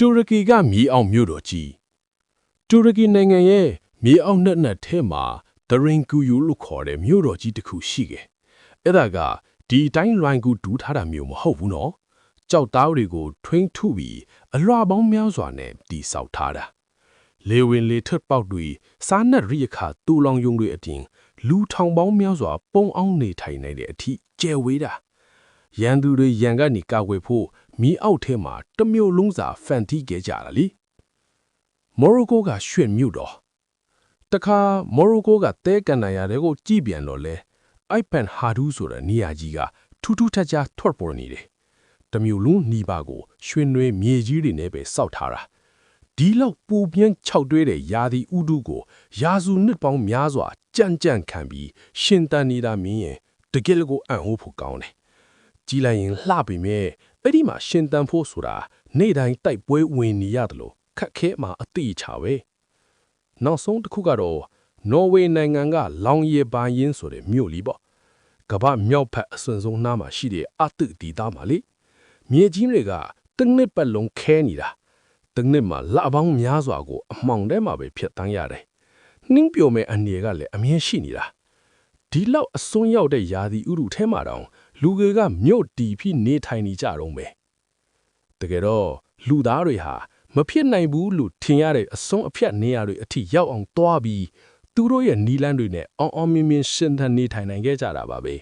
တူရကီကမြေအောင်မြို့တော်ကြီးတူရကီနိုင်ငံရဲ့မြေအောင်နှစ်ထဲမှာဒရင်ကူယူလို့ခေါ်တဲ့မြို့တော်ကြီးတစ်ခုရှိတယ်။အဲ့ဒါကဒီတိုင်းလွိုင်းကူဒူးထားတာမျိုးမဟုတ်ဘူးနော်။ကြောက်သားတွေကိုထွင်းထုပြီးအလွှာပေါင်းများစွာနဲ့တီဆောက်ထားတာ။လေဝင်လေထွက်ပေါက်တွေစားနပ်ရိက္ခာတူလောင်ယုံတွေအပြင်လူထောင်ပေါင်းများစွာပုံအောင်နေထိုင်နေတဲ့အထိကျယ်ဝေးတာ။ရန်သူတွေရန်ကနေကာကွယ်ဖို့မြေအောက်ထဲမှာတမျိုးလုံးစာဖန်တီးခဲ့ကြတာလေ။မော်ရိုကိုကရွှေမြို့တော်တခါမော်ရိုကိုကတဲကန်နိုင်ရတဲ့ကိုကြည်ပြန်တော့လဲအိုက်ပန်ဟာဒူးဆိုတဲ့နေရာကြီးကထူးထူးခြားခြားထွက်ပေါ်နေတယ်။တမျိုးလုံးနှီးပါကိုရွှေနွေမြေကြီးတွေနဲ့ပဲစောက်ထားတာ။ဒီလောက်ပူပြင်းခြောက်တွဲတဲ့ယာဒီဥဒုကိုယာစုနှစ်ပေါင်းများစွာကြံ့ခံပြီးရှင်တန်နေတာမြင်ရင်တကယ်ကိုအံ့ဩဖို့ကောင်းတယ်။ကြီးလိုက်ရင်လှပေမဲ့အဲ့ဒီမှာရှင်တန်ဖို့ဆိုတာနေ့တိုင်းတိုက်ပွဲဝင်နေရတယ်လို့ခက်ခဲမှအတိအချပဲနောက်ဆုံးတစ်ခုကတော့နော်ဝေနိုင်ငံကလောင်ရီဘာယင်းဆိုတဲ့မြို့လေးပေါ့ကမ္ဘာမြောက်ဖက်အစွန်ဆုံးနားမှာရှိတဲ့အတုဒီသားမှာလေမြေကြီးတွေကတနစ်ပတ်လုံးခဲနေတာတနစ်မှာလပေါင်းများစွာကိုအမှောင်ထဲမှာပဲဖြစ်တန်းရတယ်နှင်းပြိုမဲ့အနေကလည်းအမြင်ရှိနေတာဒီလောက်အစွန်းရောက်တဲ့ယာဒီဥရုထဲမှာတောင်လူတွေကမြို့တီပြီးနေထိုင်နေကြတော့မယ်တကယ်တော့လူသားတွေဟာမဖြစ်နိုင်ဘူးလို့ထင်ရတဲ့အစွန်းအဖြတ်နေရာတွေအထိရောက်အောင်တွားပြီးသူတို့ရဲ့နီလန်းတွေနဲ့အောင်အောင်မြင်မြင်ရှင်းထန်နေထိုင်နိုင်ခဲ့ကြတာပါပဲ